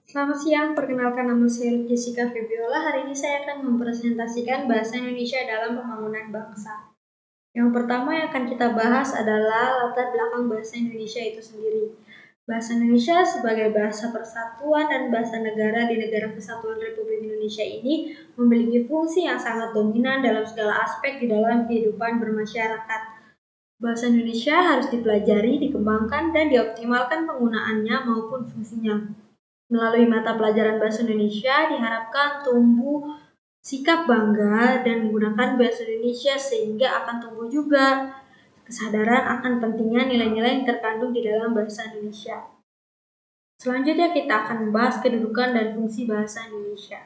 Selamat siang, perkenalkan nama saya Jessica Febiola. Hari ini saya akan mempresentasikan bahasa Indonesia dalam pembangunan bangsa. Yang pertama yang akan kita bahas adalah latar belakang bahasa Indonesia itu sendiri. Bahasa Indonesia sebagai bahasa persatuan dan bahasa negara di Negara Kesatuan Republik Indonesia ini memiliki fungsi yang sangat dominan dalam segala aspek di dalam kehidupan bermasyarakat. Bahasa Indonesia harus dipelajari, dikembangkan, dan dioptimalkan penggunaannya maupun fungsinya. Melalui mata pelajaran bahasa Indonesia diharapkan tumbuh sikap bangga dan menggunakan bahasa Indonesia sehingga akan tumbuh juga kesadaran akan pentingnya nilai-nilai yang terkandung di dalam bahasa Indonesia. Selanjutnya kita akan membahas kedudukan dan fungsi bahasa Indonesia.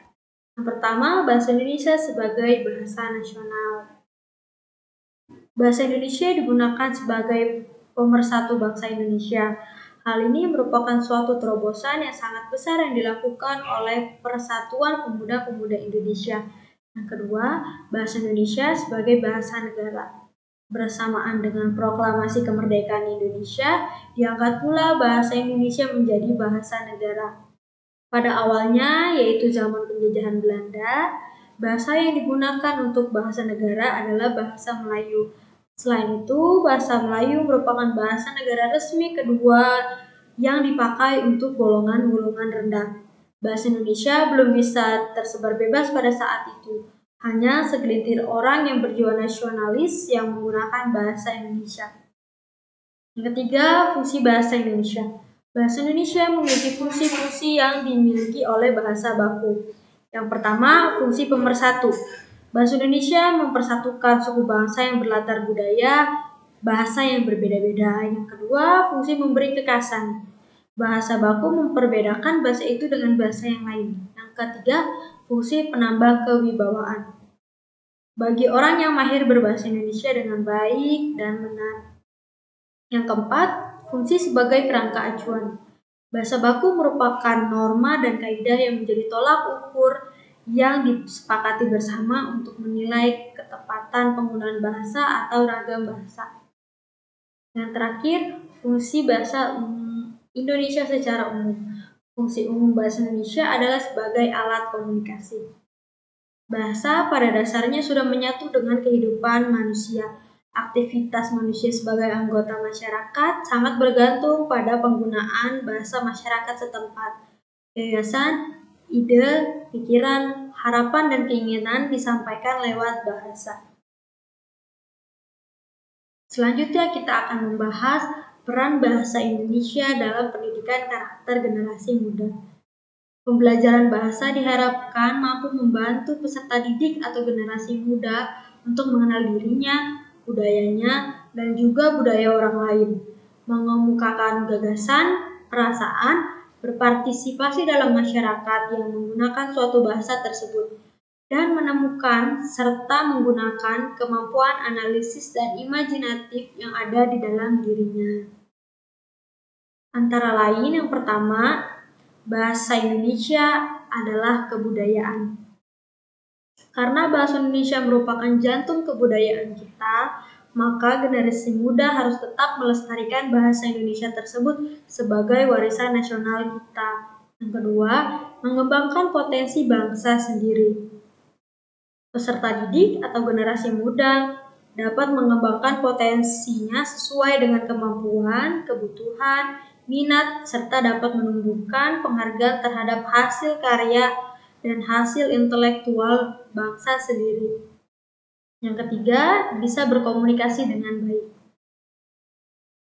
Yang pertama, bahasa Indonesia sebagai bahasa nasional. Bahasa Indonesia digunakan sebagai pemersatu bangsa Indonesia. Hal ini merupakan suatu terobosan yang sangat besar yang dilakukan oleh Persatuan Pemuda-Pemudi Indonesia. Yang kedua, bahasa Indonesia sebagai bahasa negara. Bersamaan dengan proklamasi kemerdekaan Indonesia, diangkat pula bahasa Indonesia menjadi bahasa negara. Pada awalnya, yaitu zaman penjajahan Belanda, bahasa yang digunakan untuk bahasa negara adalah bahasa Melayu. Selain itu, bahasa Melayu merupakan bahasa negara resmi kedua yang dipakai untuk golongan-golongan rendah. Bahasa Indonesia belum bisa tersebar bebas pada saat itu. Hanya segelintir orang yang berjiwa nasionalis yang menggunakan bahasa Indonesia. Yang ketiga, fungsi bahasa Indonesia. Bahasa Indonesia memiliki fungsi-fungsi yang dimiliki oleh bahasa baku. Yang pertama, fungsi pemersatu. Bahasa Indonesia mempersatukan suku bangsa yang berlatar budaya, bahasa yang berbeda-beda. Yang kedua, fungsi memberi kekasan. Bahasa baku memperbedakan bahasa itu dengan bahasa yang lain. Yang ketiga, fungsi penambah kewibawaan. Bagi orang yang mahir berbahasa Indonesia dengan baik dan benar. Yang keempat, fungsi sebagai kerangka acuan. Bahasa baku merupakan norma dan kaidah yang menjadi tolak ukur yang disepakati bersama untuk menilai ketepatan penggunaan bahasa atau ragam bahasa. Yang terakhir, fungsi bahasa Indonesia secara umum. Fungsi umum bahasa Indonesia adalah sebagai alat komunikasi. Bahasa pada dasarnya sudah menyatu dengan kehidupan manusia. Aktivitas manusia sebagai anggota masyarakat sangat bergantung pada penggunaan bahasa masyarakat setempat. Gagasan, ide, pikiran, harapan, dan keinginan disampaikan lewat bahasa. Selanjutnya kita akan membahas peran bahasa Indonesia dalam pendidikan karakter generasi muda. Pembelajaran bahasa diharapkan mampu membantu peserta didik atau generasi muda untuk mengenal dirinya, budayanya, dan juga budaya orang lain, mengemukakan gagasan, perasaan, berpartisipasi dalam masyarakat yang menggunakan suatu bahasa tersebut, dan menemukan serta menggunakan kemampuan analisis dan imajinatif yang ada di dalam dirinya. Antara lain yang pertama, bahasa Indonesia adalah kebudayaan. Karena bahasa Indonesia merupakan jantung kebudayaan kita, maka generasi muda harus tetap melestarikan bahasa Indonesia tersebut sebagai warisan nasional kita. Yang kedua, mengembangkan potensi bangsa sendiri. Peserta didik atau generasi muda dapat mengembangkan potensinya sesuai dengan kemampuan, kebutuhan, minat, serta dapat menumbuhkan penghargaan terhadap hasil karya dan hasil intelektual bangsa sendiri. Yang ketiga, bisa berkomunikasi dengan baik.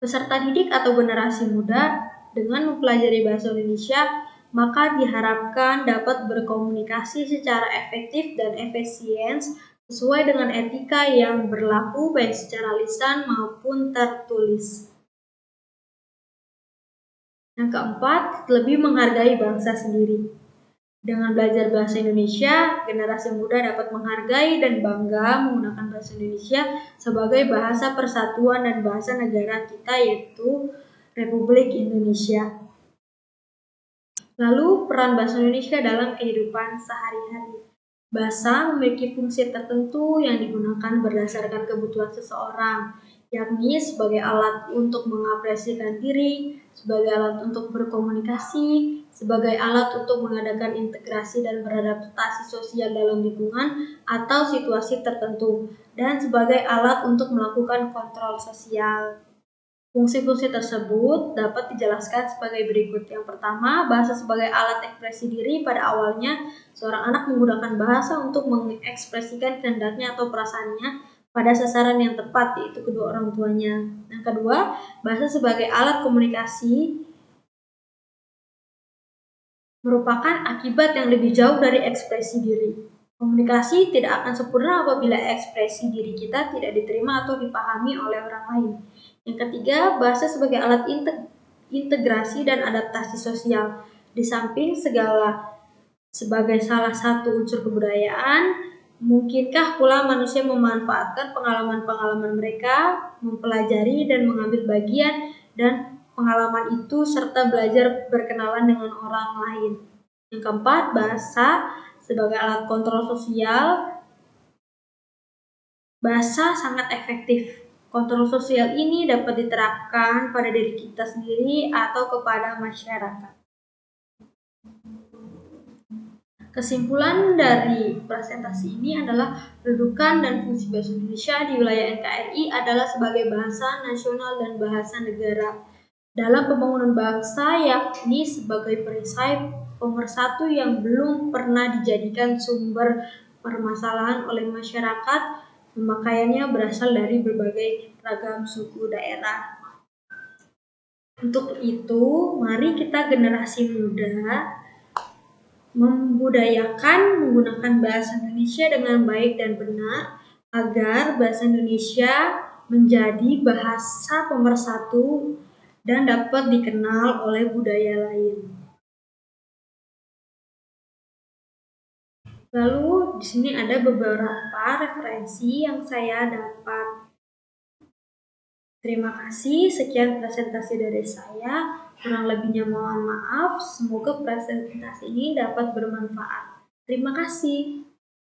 Peserta didik atau generasi muda dengan mempelajari bahasa Indonesia, maka diharapkan dapat berkomunikasi secara efektif dan efisien sesuai dengan etika yang berlaku baik secara lisan maupun tertulis. Yang keempat, lebih menghargai bangsa sendiri. Dengan belajar bahasa Indonesia, generasi muda dapat menghargai dan bangga menggunakan bahasa Indonesia sebagai bahasa persatuan dan bahasa negara kita, yaitu Republik Indonesia. Lalu, peran bahasa Indonesia dalam kehidupan sehari-hari. Bahasa memiliki fungsi tertentu yang digunakan berdasarkan kebutuhan seseorang, yakni sebagai alat untuk mengapresiasikan diri, sebagai alat untuk berkomunikasi, sebagai alat untuk mengadakan integrasi dan beradaptasi sosial dalam lingkungan atau situasi tertentu, dan sebagai alat untuk melakukan kontrol sosial. Fungsi-fungsi tersebut dapat dijelaskan sebagai berikut. Yang pertama, bahasa sebagai alat ekspresi diri. Pada awalnya, seorang anak menggunakan bahasa untuk mengekspresikan kehendaknya atau perasaannya pada sasaran yang tepat, yaitu kedua orang tuanya. Yang kedua, bahasa sebagai alat komunikasi merupakan akibat yang lebih jauh dari ekspresi diri. Komunikasi tidak akan sempurna apabila ekspresi diri kita tidak diterima atau dipahami oleh orang lain. Yang ketiga, bahasa sebagai alat integrasi dan adaptasi sosial. Di samping sebagai salah satu unsur kebudayaan, mungkinkah pula manusia memanfaatkan pengalaman-pengalaman mereka, mempelajari dan mengambil bagian dan pengalaman itu serta belajar berkenalan dengan orang lain. Yang keempat, bahasa sebagai alat kontrol sosial. Bahasa sangat efektif. Kontrol sosial ini dapat diterapkan pada diri kita sendiri atau kepada masyarakat. Kesimpulan dari presentasi ini adalah kedudukan dan fungsi bahasa Indonesia di wilayah NKRI adalah sebagai bahasa nasional dan bahasa negara dalam pembangunan bangsa, yakni sebagai perisai pemersatu yang belum pernah dijadikan sumber permasalahan oleh masyarakat. Pemakaiannya berasal dari berbagai ragam suku daerah. Untuk itu, mari kita generasi muda membudayakan menggunakan bahasa Indonesia dengan baik dan benar agar bahasa Indonesia menjadi bahasa pemersatu dan dapat dikenal oleh budaya lain. Lalu di sini ada beberapa referensi yang saya dapat. Terima kasih, sekian presentasi dari saya. Kurang lebihnya mohon maaf. Semoga presentasi ini dapat bermanfaat. Terima kasih.